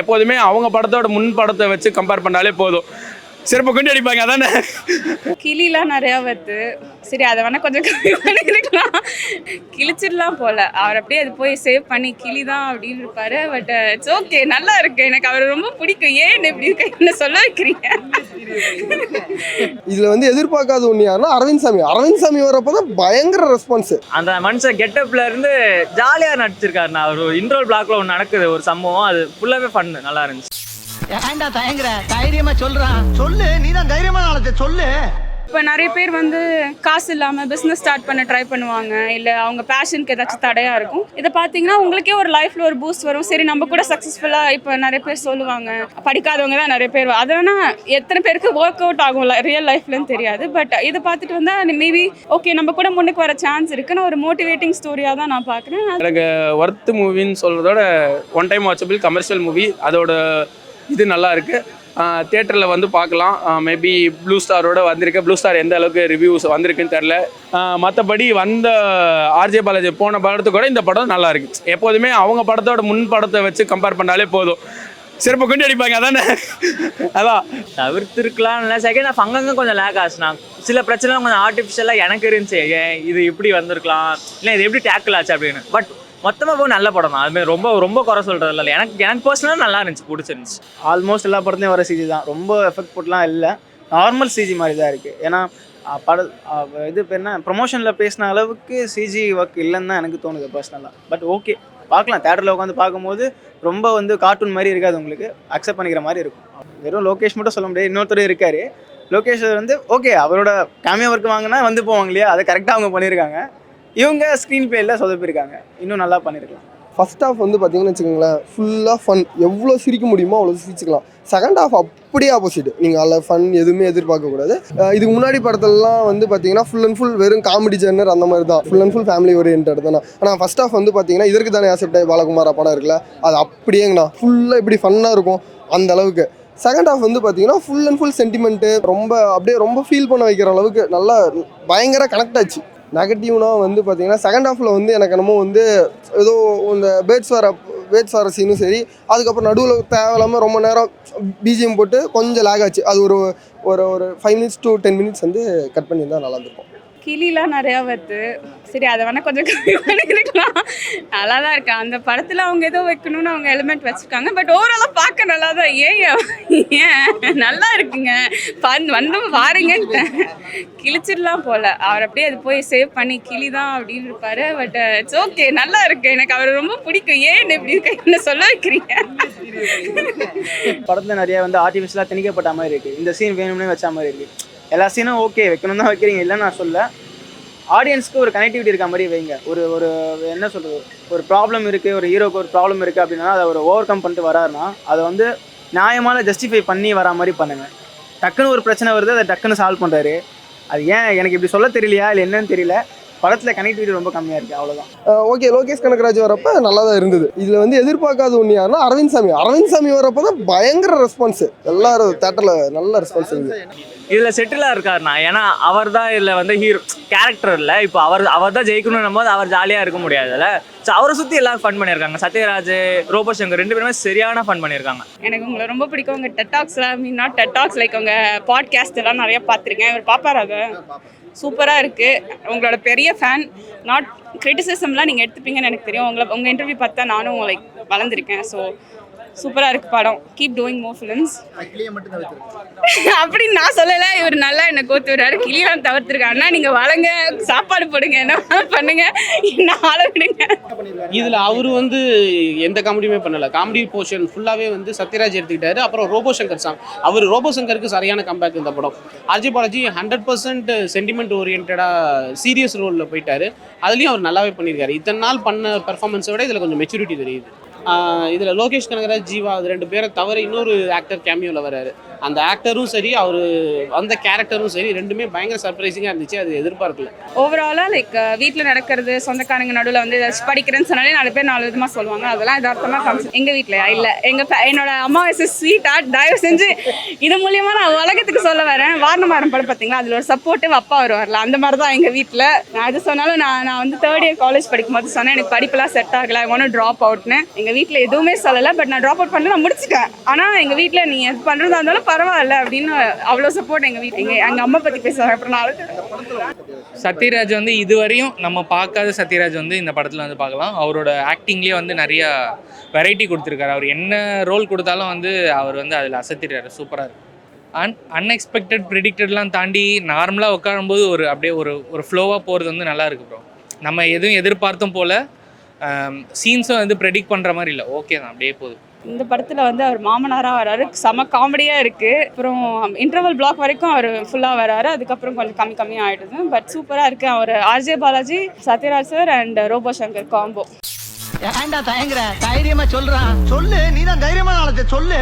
எப்போதுமே அவங்க படத்தோட முன் படத்தை வச்சு கம்பேர் பண்ணாலே போதும், சிறப்பு கொண்டு அடிப்பாங்க. அதானே கிளிலாம் நிறையா வருது. சரி அதை வேணா கொஞ்சம் கம்மி பண்ணிக்கலாம், கிழிச்சிடலாம் போல. அவர் அப்படியே அது போய் சேவ் பண்ணி கிளி தான் அப்படின்னு இருப்பாரு. பட் இட்ஸ் ஓகே, நல்லா இருக்கு, எனக்கு அவர் ரொம்ப பிடிக்கும். ஏன் இப்படி இருக்க என்ன சொல்ல வைக்கிறீங்க? இதுல வந்து எதிர்பார்க்காத ஒன்று யாருன்னா அரவிந்த் சாமி வரப்பதான் பயங்கர ரெஸ்பான்ஸ். அந்த மனுஷன் கெட்டப்ல இருந்து ஜாலியா நடிச்சிருக்காருண்ணா. ஒரு இன்ட்ரோல் பிளாக்ல ஒன்று நடக்குது ஒரு சம்பவம், அது ஃபுல்லாவே ஃபன், நல்லா இருந்துச்சு. ஏன்டா தயங்குற? தைரியமா சொல்றான், சொல்லு, நீதான் தைரியமா நாளத்தை சொல்லு. இப்போ நிறைய பேர் வந்து காசு இல்லாமல் பிஸ்னஸ் ஸ்டார்ட் பண்ண ட்ரை பண்ணுவாங்க, இல்லை அவங்க பேஷனுக்கு ஏதாச்சும் தடையாக இருக்கும். இதை பார்த்தீங்கன்னா உங்களுக்கே ஒரு லைஃப்பில் ஒரு பூஸ்ட் வரும். சரி நம்ம கூட சக்ஸஸ்ஃபுல்லாக இப்போ நிறைய பேர் சொல்லுவாங்க, படிக்காதவங்க தான் நிறைய பேர், அதனால் எத்தனை பேருக்கு ஒர்க் அவுட் ஆகும் ரியல் லைஃப்லன்னு தெரியாது. பட் இதை பார்த்துட்டு வந்தால் மேபி ஓகே நம்ம கூட முன்னுக்கு வர சான்ஸ் இருக்குன்னு ஒரு மோட்டிவேட்டிங் ஸ்டோரியாக தான் நான் பார்க்குறேன். எனக்கு ஒர்த்து மூவின்னு சொல்கிறதோட one time watchable commercial movie, அதோட இது நல்லா இருக்குது. தியேட்டரில் வந்து பார்க்கலாம். மேபி ப்ளூ ஸ்டாரோட வந்திருக்கு. ப்ளூ ஸ்டார் எந்த அளவுக்கு ரிவ்யூஸ் வந்திருக்குன்னு தெரில. மற்றபடி வந்த ஆர்ஜே பாலாஜி போன படத்துக்கு கூட இந்த படம் நல்லா இருக்குது. எப்போதுமே அவங்க படத்தோட முன் படத்தை வச்சு கம்பேர் பண்ணாலே போதும், சிறப்பு கொண்டு அடிப்பாங்க. அதானே அதான் தவிர்த்துருக்கலாம். இல்லை செகண்ட் ஹாஃப் அங்கங்கே கொஞ்சம் லேக் ஆச்சுண்ணா. சில பிரச்சனை கொஞ்சம் ஆர்டிஃபிஷியலாக எனக்கு இருந்துச்சு, ஏன் இது இப்படி வந்திருக்கலாம், இல்லை இது எப்படி டேக்கிள் ஆச்சு அப்படின்னு. பட் மொத்தமாக போய் நல்ல படம் தான். அதுமாதிரி ரொம்ப ரொம்ப குறை சொல்கிறது இல்லை. எனக்கு பர்சனலாக நல்லா இருந்துச்சு, பிடிச்சிருந்துச்சு. ஆல்மோஸ்ட் எல்லா படத்துலையும் வர சிஜி தான், ரொம்ப எஃபெக்ட் போட்டுலாம் இல்லை, நார்மல் சிஜி மாதிரி தான் இருக்குது. ஏன்னா இது இப்போ என்ன ப்ரொமோஷனில் பேசின அளவுக்கு சிஜி ஒர்க் இல்லைன்னு தான் எனக்கு தோணுது பர்சனலாக. பட் ஓகே, பார்க்கலாம். தேட்டரில் உட்காந்து பார்க்கும்போது ரொம்ப வந்து கார்ட்டூன் மாதிரி இருக்காது, உங்களுக்கு அக்செப்ட் பண்ணிக்கிற மாதிரி இருக்கும். வெறும் லோகேஷ் மட்டும் சொல்ல முடியாது, இன்னொருத்தர் இருக்கார். லோகேஷ் வந்து ஓகே, அவரோட கேமியோ ஒர்க் வாங்கினா வந்து போவாங்க இல்லையா, அதை கரெக்டாக அவங்க பண்ணியிருக்காங்க. இவங்க ஸ்க்ரீன் பிளேயில் சொதப்பிருக்காங்க, இன்னும் நல்லா பண்ணியிருக்கலாம். ஃபர்ஸ்ட் ஹாஃப் வந்து பார்த்தீங்கன்னு வச்சுக்கோங்களேன், ஃபுல்லாக ஃபன், எவ்வளோ சிரிக்க முடியுமோ அவ்வளோ சிரிச்சுக்கலாம். செகண்ட் ஹாஃப் அப்படியே ஆப்போசிட், நீங்கள் அதில் ஃபன் எதுவுமே எதிர்பார்க்கக்கூடாது. இதுக்கு முன்னாடி படத்துலலாம் வந்து பார்த்தீங்கன்னா ஃபுல் அண்ட் ஃபுல் வெறும் காமெடி ஜெர்னர் அந்த மாதிரி தான், full and full family orient தானே. ஆனால் ஃபர்ஸ்ட் ஹாஃப் வந்து பார்த்தீங்கன்னா இதற்கு தானே ஆசைப்ட் பாலகுமார் படம் இருக்குல்ல, அது அப்படியேங்கண்ணா ஃபுல்லாக இப்படி ஃபன்னாக இருக்கும் அந்த அளவுக்கு. செகண்ட் ஹாஃப் வந்து பார்த்தீங்கன்னா ஃபுல் அண்ட் ஃபுல் சென்டிமெண்ட்டு, ரொம்ப அப்படியே ரொம்ப ஃபீல் பண்ண வைக்கிற அளவுக்கு நல்லா பயங்கர கனெக்ட் ஆச்சு. நெகட்டிவ்னா வந்து பார்த்தீங்கன்னா செகண்ட் ஹாஃபில் வந்து எனக்கு என்னமோ வந்து ஏதோ இந்த பேட்ஸ் வர சீனும் சரி, அதுக்கப்புறம் நடுவில் தேவையில்லாமல் ரொம்ப நேரம் பிஜிஎம் போட்டு கொஞ்சம் லேக் ஆச்சு. அது ஒரு ஒரு ஒரு 5 minutes to 10 minutes வந்து கட் பண்ணியிருந்தால் நல்லா இருந்திருக்கும். கிளிலாம் நிறையா வருது. சரி அதை வேணா கொஞ்சம் கம்மி பண்ணிக்கலாம், நல்லா தான் இருக்கா. அந்த படத்தில் அவங்க ஏதோ வைக்கணும்னு அவங்க எலிமெண்ட் வச்சுருக்காங்க. பட் ஓவராலாக பார்க்க நல்லா தான். ஏன் நல்லா இருக்குங்க, வந்து பாருங்க. கிழிச்சிடலாம் போல, அவர் அப்படியே அது போய் சேவ் பண்ணி கிளி தான் அப்படின்னு இருப்பாரு. பட் இட்ஸ் ஓகே, நல்லா இருக்கு, எனக்கு அவர் ரொம்ப பிடிக்கும். ஏன் இப்படி இருக்க என்ன சொல்ல வைக்கிறீங்க? படத்தில் நிறைய வந்து ஆர்டிஃபிஷியலாக திணிக்கப்பட்ட மாதிரி இருக்குது. இந்த சீன் வேணும்னே வச்ச மாதிரி இருக்குது. எல்லா சீனும் ஓகே வைக்கணும் தான் வைக்கிறீங்க, இல்லைன்னு நான் சொல்ல. ஆடியன்ஸ்க்கு ஒரு கனெக்டிவிட்டி இருக்க மாதிரி வைங்க. ஒரு என்ன சொல்கிறது, ஒரு ப்ராப்ளம் இருக்குது, ஒரு ஹீரோக்கு ஒரு ப்ராப்ளம் இருக்குது அப்படின்னா அதை ஒரு ஓவர் கம் பண்ணிட்டு வராருன்னா அதை வந்து நியாயமான ஜஸ்டிஃபை பண்ணி வரா மாதிரி பண்ணுங்கள். டக்குன்னு ஒரு பிரச்சனை வருது, அதை டக்குன்னு சால்வ் பண்ணுறாரு. அது ஏன் எனக்கு இப்படி சொல்ல தெரியலையா இல்லை என்னன்னு தெரியல, படத்தில் கனெக்டிவிட்டி ரொம்ப கம்மியாக இருக்குது, அவ்வளோதான். ஓகே, லோகேஷ் கனகராஜ் வரப்போ நல்லா தான் இருந்தது. இதில் வந்து எதிர்பார்க்காத ஒன்று யாருன்னா அரவிந்த் சாமி வரப்போ தான் பயங்கர ரெஸ்பான்ஸு. எல்லாரும் தேட்டரில் நல்ல ரெஸ்பான்ஸ் இருக்குது. இதில் செட்டிலாக இருக்காருண்ணா. ஏன்னா அவர் தான் இதில் வந்து ஹீரோ கேரக்டர் இல்லை. இப்போ அவர் தான் ஜெயிக்கணும் போது அவர் ஜாலியாக இருக்க முடியாதுல்ல. ஸோ அவரை சுற்றி எல்லாரும் ஃபன் பண்ணியிருக்காங்க. சத்யராஜ், ரோபோ சங்கர் 2 பேருமே சரியான ஃபன் பண்ணியிருக்காங்க. எனக்கு உங்களை ரொம்ப பிடிக்கும். உங்கள் டெட்டாக்ஸ்லாம் நாட் டெட்டாக்ஸ் லைக் உங்கள் பாட்காஸ்ட் எல்லாம் நிறையா பார்த்துருக்கேன். இவர் பார்ப்பார், அதை சூப்பராக இருக்குது. உங்களோட பெரிய ஃபேன். நாட் கிரிட்டிசிசம்லாம் நீங்கள் எடுத்துப்பீங்கன்னு எனக்கு தெரியும். உங்கள் இன்டர்வியூ பார்த்தா நானும் லைக் வளர்ந்துருக்கேன். ஸோ சூப்பராக இருக்குது படம். Keep doing more films. அப்படின்னு நான் சொல்லலை, இவர் நல்லா என்னை கோத்து விடுறாரு. கிளியெல்லாம் தவிர்த்துருக்காருன்னா நீங்கள் வளங்க, சாப்பாடு போடுங்க, என்ன பண்ணுங்க, என்ன ஆள விடுங்க. இதில் அவர் வந்து எந்த காமெடியுமே பண்ணலை. காமெடி போர்ஷன் ஃபுல்லாகவே வந்து சத்யராஜ் எடுத்துக்கிட்டாரு. அப்புறம் ரோபோ சங்கர் அவர் ரோபோ சங்கருக்கு சரியான கம்பேக் இந்த படம். ஆர்ஜே பாலாஜி 100% சென்டிமெண்ட் ஓரியன்டாக சீரியஸ் ரோலில் போயிட்டாரு. அதுலேயும் அவர் நல்லாவே பண்ணியிருக்காரு. இத்தனை நாள் பண்ண பெர்ஃபார்மன்ஸை விட இதில் கொஞ்சம் மெச்சூரிட்டி தெரியுது. இதில் லோகேஷ் கனகராஜ், ஜீவா, அது 2 பேரை தவிர இன்னொரு ஆக்டர் கேமியோவில் வராரு. அந்த ஆக்டரும் சரி, அவர் அந்த கேரக்டரும் சரி, ரெண்டுமே பயங்கர சர்ப்ரைசிங்காக இருந்துச்சு. அது எதிர்பார்க்கல. ஓவராலாக லைக் வீட்டில் நடக்கிறது, சொந்தக்காரங்க நடுவில் வந்து ஏதாச்சும் படிக்கிறேன்னு சொன்னாலே 4 பேர் 4 விதமாக சொல்லுவாங்க. அதெல்லாம் யதார்த்தமாக காமிச்சு. எங்கள் வீட்டிலையா இல்லை, என்னோட அம்மா ஸ்வீட் ஆர்ட். தயவு செஞ்சு இது மூலியமாக நான் உலகத்துக்கு சொல்ல வரேன். வாரணமாரம் படம் பார்த்தீங்களா, அதில் ஒரு சப்போர்ட்டிவ் அப்பா வருவார்ல, அந்த மாதிரி தான் எங்கள் வீட்டில். நான் அது சொன்னாலும் நான் வந்து 3rd year காலேஜ் படிக்கும்போது சொன்னேன், எனக்கு படிப்பெல்லாம் செட் ஆகலை, I want to drop outனு. எங்கள் எங்கள் வீட்டில் எதுவுமே சொல்லலை. பட் நான் ட்ராப் அவுட் பண்ணி நான் முடிச்சிட்டேன். ஆனால் எங்கள் வீட்டில் நீ எது பண்ணுறதா இருந்தாலும் பரவாயில்ல அப்படின்னு அவ்வளோ சப்போர்ட் எங்கள் வீட்டில். எங்கள் அம்மா பற்றி பேசுவாங்க. அப்புறம் நான் சத்யராஜ் வந்து இதுவரையும் நம்ம பார்க்காத சத்யராஜ் வந்து இந்த படத்தில் வந்து பார்க்கலாம். அவரோட ஆக்டிங்லேயே வந்து நிறையா வெரைட்டி கொடுத்துருக்காரு. அவர் என்ன ரோல் கொடுத்தாலும் வந்து அவர் வந்து அதில் அசத்திடுறாரு. சூப்பராக இருக்குது. அன்எக்ஸ்பெக்டட் ப்ரிடிக்டட்லாம் தாண்டி நார்மலாக உட்காரும்போது ஒரு அப்படியே ஒரு ஃப்ளோவாக போகிறது வந்து நல்லா இருக்கு ப்ரோ. நம்ம எதுவும் எதிர்பார்த்தும் போல் சீன்ஸும் வந்து ப்ரெடிக்ட் பண்ணுற மாதிரி இல்லை. ஓகே தான், அப்படியே போகுது. இந்த படத்தில் வந்து அவர் மாமனாராக வராரு. செம காமெடியாக இருக்குது. அப்புறம் இன்டர்வல் பிளாக் வரைக்கும் அவர் ஃபுல்லாக வராரு. அதுக்கப்புறம் கொஞ்சம் கம்மியாக ஆகிடுது. பட் சூப்பராக இருக்குது. அவர் RJ Balaji, Sathyaraj sir and Robo Shankar combo. ஏன்டா தயங்குற? தைரியமா சொல்றான். சொல்லு, நீதான் தைரியமான ஆளத்தை சொல்லு.